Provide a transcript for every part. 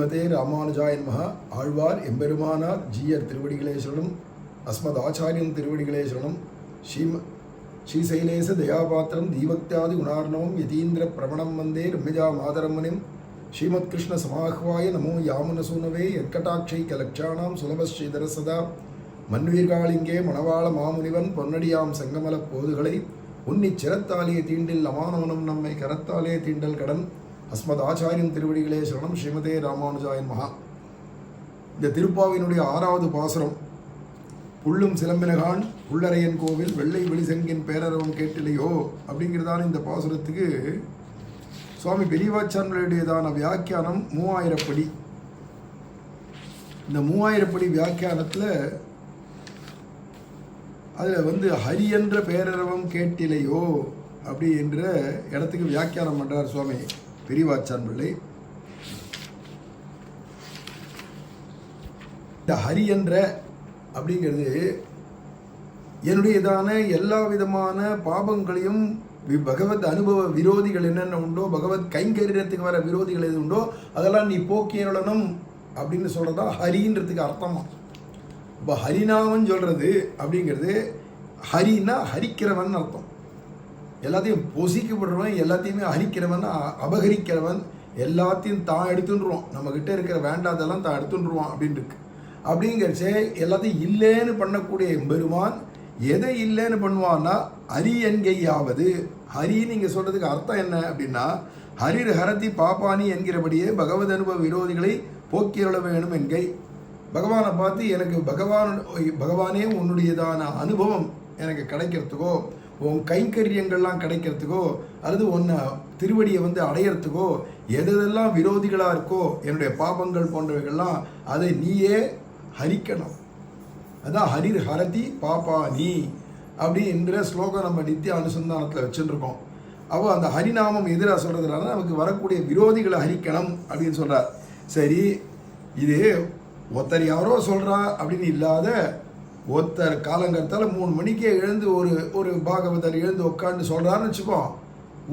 ஸ்ரீமதே ராமானுஜாய நமஹ. ஆழ்வார் எம்பெருமானார் ஜீயர் திருவடிகளே சரணம். அஸ்மத் ஆச்சாரியன் திருவடிகளே சரணம். ஸ்ரீசைலேச தயாபாத்திரம் தீபக்தியாதி குணார்ணவம் யதீந்திர பிரமணம் வந்தே ரம்யஜா மாதரமணிம் ஸ்ரீமத் கிருஷ்ண சமாஹ்வாய நமோ யாமுனசூனவே எற்கட்டாட்சைக்க லட்சாணாம் சுலபஸ்ரீதர சதா மன்வீர்காளிங்கே மணவாள மாமுனிவன் பொன்னடியாம் செங்கமல போதுகளை உன்னிச் சிரத்தாலே தீண்டில் அமானவனம் நம்மை கரத்தாலே தீண்டல் கடன். அஸ்மத் ஆச்சாரியன் திருவடிகளே சரணம். ஸ்ரீமதே ராமானுஜாயன் மகா. இந்த திருப்பாவினுடைய 6வது பாசுரம், புள்ளும் சிலம்பினகான் புள்ளரையன் கோவில் வெள்ளை வெளிசெங்கின் பேரரவம் கேட்டிலையோ அப்படிங்கிறதான இந்த பாசுரத்துக்கு சுவாமி பெரியவாச்சான்களுடையதான வியாக்கியானம் 3000 படி. இந்த 3000 படி வியாக்கியானத்தில் அதில் ஹரி என்ற பேரரவம் கேட்டிலையோ அப்படி என்ற இடத்துக்கு வியாக்கியானம் பண்ணுறார் சுவாமி பெரியவாச்சான் பிள்ளை. இந்த ஹரி என்ற அப்படிங்கிறது என்னுடையதான எல்லா விதமான பாபங்களையும் பகவத் அனுபவ விரோதிகள் என்னென்ன உண்டோ, பகவத் கைங்கரியத்துக்கு வர விரோதிகள் எது உண்டோ அதெல்லாம் நீ போக்கியருளணும் அப்படின்னு சொல்றதா ஹரின்றதுக்கு அர்த்தமா. இப்போ ஹரிநாமன் சொல்றது அப்படிங்கிறது ஹரின்னா ஹரிக்கிறவன் அர்த்தம். எல்லாத்தையும் பொசிக்கப்படுறவன், எல்லாத்தையுமே ஹரிக்கிறவன், அபகரிக்கிறவன், எல்லாத்தையும் தான் எடுத்துட்டுருவான். நம்மக்கிட்ட இருக்கிற வேண்டாதெல்லாம் தான் எடுத்துட்டுருவான் அப்படின்னு இருக்கு. அப்படிங்கிறச்சே எல்லாத்தையும் இல்லைன்னு பண்ணக்கூடிய எம்பெருமான் எதை இல்லைன்னு பண்ணுவான்னா ஹரி என்கையாவது. ஹரின்னு இங்கே சொல்றதுக்கு அர்த்தம் என்ன அப்படின்னா ஹரிர் ஹரதி பாப்பானி என்கிறபடியே பகவத் அனுபவ விரோதிகளை போக்கியருள வேணும் என்கை. பகவானை பார்த்து எனக்கு பகவானே உன்னுடையதான அனுபவம் எனக்கு கிடைக்கிறதுக்கோ, உன் கைங்கரியங்கள்லாம் கிடைக்கிறதுக்கோ, அல்லது உன்னை திருவடியை அடையிறதுக்கோ எதெல்லாம் விரோதிகளாக இருக்கோ என்னுடைய பாபங்கள் போன்றவைகள்லாம் அதை நீயே ஹரிக்கணும். அதான் ஹரிர் ஹரதி பாபானி அப்படின்ற ஸ்லோகம் நம்ம நித்திய அனுசந்தானத்தில் வச்சுருக்கோம். அப்போ அந்த ஹரிநாமம் எதிராக சொல்கிறதுனால நமக்கு வரக்கூடிய விரோதிகளை ஹரிக்கணும் அப்படின்னு சொல்கிறார். சரி, இது ஒருத்தர் யாரோ சொல்கிறா அப்படின்னு இல்லாத, ஒருத்தர் காலங்கத்தால் 3 மணிக்கே எழுந்து ஒரு பாகவதர் எழுந்து உட்காந்து சொல்கிறாருன்னு வச்சுப்போம்.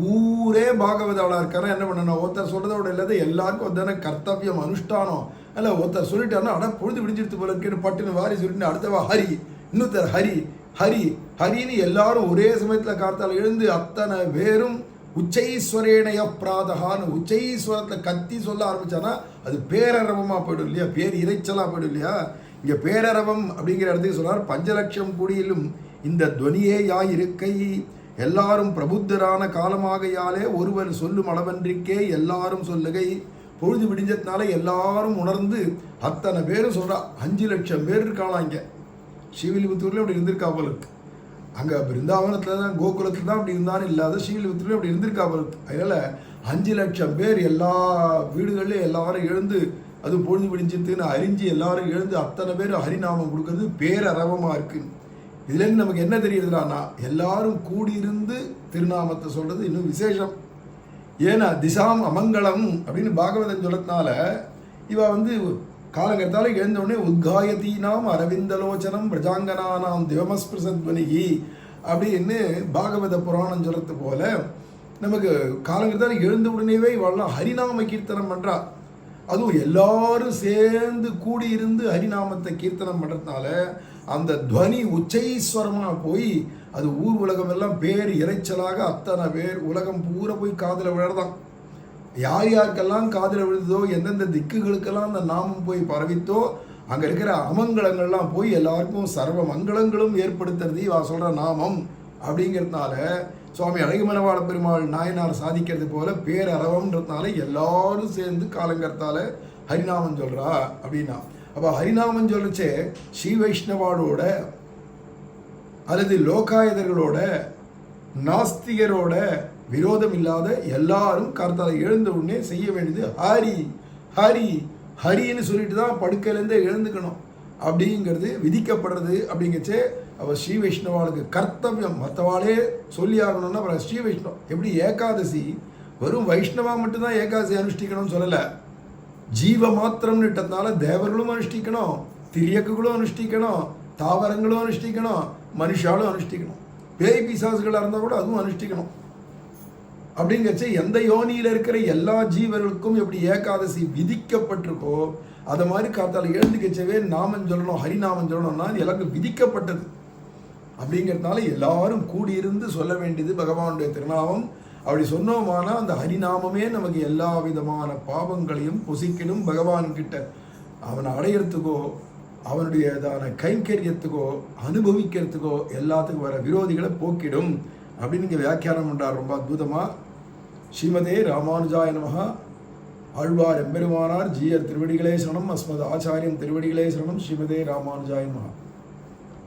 ஊரே பாகவதாளாக இருக்காரா என்ன பண்ணணும்? ஒருத்தர் சொல்கிறதோட இல்லாத எல்லாருக்கும் ஒருத்தான கர்த்தவியம் அனுஷ்டானம். இல்லை ஒருத்தர் சொல்லிட்டாருன்னா பொழுது விடிஞ்சிருத்து போல இருக்கேன்னு பட்டுன்னு வாரி சொல்லிட்டு அடுத்தவா ஹரி, இன்னொருத்தர் ஹரி ஹரி ஹரின்னு எல்லாரும் ஒரே சமயத்தில் கார்த்தால் எழுந்து அத்தனை பேரும் உச்சைஸ்வரேணைய பிராதகான்னு உச்சைஸ்வரத்தில் கத்தி சொல்ல ஆரம்பிச்சானா அது பேரரவமாக போய்டும் இல்லையா, பேர் இறைச்சலாக போய்டும் இல்லையா. இங்கே பேரரவம் அப்படிங்கிற இடத்துக்கு சொல்றார், 5 லட்சம் கூடியிலும் இந்த துவனியே யாயிருக்கை எல்லாரும் பிரபுத்தரான காலமாகையாலே ஒருவர் சொல்லும் அளவன்றிக்கே எல்லாரும் சொல்லுகை. பொழுது விடிஞ்சதுனால எல்லாரும் உணர்ந்து அத்தனை பேரும் சொல்றா. 5 லட்சம் பேர் இருக்காளாம். இங்கே ஸ்ரீவில்லிபுத்தூர்ல அப்படி இருந்திருக்கா போல இருக்கு. அங்கே பிருந்தாவனத்தில் தான் கோகுலத்தில் தான் அப்படி இருந்தாலும் இல்லாத ஸ்ரீவில்லிபுத்தூர்ல அப்படி இருந்திருக்கா போல இருக்கு. அதனால 5 லட்சம் பேர் எல்லா வீடுகள்லையும் எல்லாரும் எழுந்து, அது பொழுது விடிஞ்சித்துன்னு அறிஞ்சு எல்லாரும் எழுந்து அத்தனை பேர் ஹரிநாமம் கொடுக்கறது பேரரவமாக இருக்கு. இதுலேருந்து நமக்கு என்ன தெரியுதுன்னா எல்லாரும் கூடியிருந்து திருநாமத்தை சொல்றது இன்னும் விசேஷம். ஏன்னா திசாம் அமங்கலம் அப்படின்னு பாகவதன் சொல்லத்தினால இவ காலங்கத்தால எழுந்த உடனே உத்காயத்தீனாம் அரவிந்தலோச்சனம் பிரஜாங்கனானாம் திவமஸ்பிரசத்வனிகி அப்படின்னு பாகவத புராணம் சொல்றது போல நமக்கு காலங்கத்தால எழுந்த உடனேவே இவெல்லாம் ஹரிநாம கீர்த்தனம் பண்றா. அதுவும் எல்லாரும் சேர்ந்து கூடியிருந்து ஹரிநாமத்தை கீர்த்தனம் பண்ணுறதுனால அந்த துவனி உச்சைஸ்வரமாக போய் அது ஊர் உலகம் எல்லாம் பேர் இறைச்சலாக அத்தனை பேர் உலகம் பூரா போய் காதில் விழறதான். யார் யாருக்கெல்லாம் காதில் விழுதோ, எந்தெந்த திக்குகளுக்கெல்லாம் அந்த நாமம் போய் பரவித்தோ அங்கே இருக்கிற அமங்கலங்கள்லாம் போய் எல்லாருக்கும் சர்வ மங்களங்களும் ஏற்படுத்துறது இவா சொல்கிற நாமம். அப்படிங்கிறதுனால சுவாமி அழகுமனவாள பெருமாள் நாயனார் சாதிக்கிறது போல பேரரவம்ன்றதுனால எல்லாரும் சேர்ந்து காலங்கத்தால ஹரிநாமம் சொல்றா அப்படின்னா. அப்போ ஹரிநாமம் சொல்லிச்சே ஸ்ரீ வைஷ்ணவாளோட அல்லது லோகாயதர்களோட நாஸ்திகரோட விரோதம் இல்லாத எல்லாரும் கார்த்தால எழுந்த உடனே செய்ய வேண்டியது ஹரி ஹரி ஹரின்னு சொல்லிட்டு தான் படுக்கையிலேருந்தே எழுந்துக்கணும் அப்படிங்கிறது விதிக்கப்படுறது. அப்படிங்கச்சே அவள் ஸ்ரீ வைஷ்ணவாளுக்கு கர்த்தவியம். மற்றவாளே சொல்லி ஆகணும்னா அப்புறம் ஸ்ரீ வைஷ்ணவம் எப்படி ஏகாதசி வெறும் வைஷ்ணவா மட்டும்தான் ஏகாதசி அனுஷ்டிக்கணும்னு சொல்லலை. ஜீவ மாத்திரம்னுட்டதுனால தேவர்களும் அனுஷ்டிக்கணும், திரியக்குகளும் அனுஷ்டிக்கணும், தாவரங்களும் அனுஷ்டிக்கணும், மனுஷாலும் அனுஷ்டிக்கணும், பேய் பிசாசுகளாக இருந்தால் கூட அதுவும் அனுஷ்டிக்கணும். அப்படிங்கச்சு எந்த யோனியில் இருக்கிற எல்லா ஜீவர்களுக்கும் எப்படி ஏகாதசி விதிக்கப்பட்டிருக்கோ அதை மாதிரி காத்தால எழுந்துக்கச்சவே நாமம் சொல்லணும், ஹரிநாமம் சொல்லணும்னா இது எல்லாருக்கும் விதிக்கப்பட்டது. அப்படிங்கிறதுனால எல்லாரும் கூடியிருந்து சொல்ல வேண்டியது பகவானுடைய திருநாமம். அப்படி சொன்னோமானா அந்த ஹரிநாமமே நமக்கு எல்லா விதமான பாவங்களையும் பொசிக்கணும். பகவான்கிட்ட அவனை அடையிறதுக்கோ அவனுடையதான கைங்கரியத்துக்கோ அனுபவிக்கிறதுக்கோ எல்லாத்துக்கும் வர விரோதிகளை போக்கிடும் அப்படின்னு இங்கே வியாக்கியானம் பண்றார் ரொம்ப அற்புதமா. ஸ்ரீமதே ராமானுஜாய நமஹ. ஆழ்வார் எம்பெருமானார் ஜீயர் திருவடிகளே சரணம். அஸ்மத் ஆச்சாரியம் திருவடிகளே சரணம். ஸ்ரீமதே ராமானுஜாய நமஹ.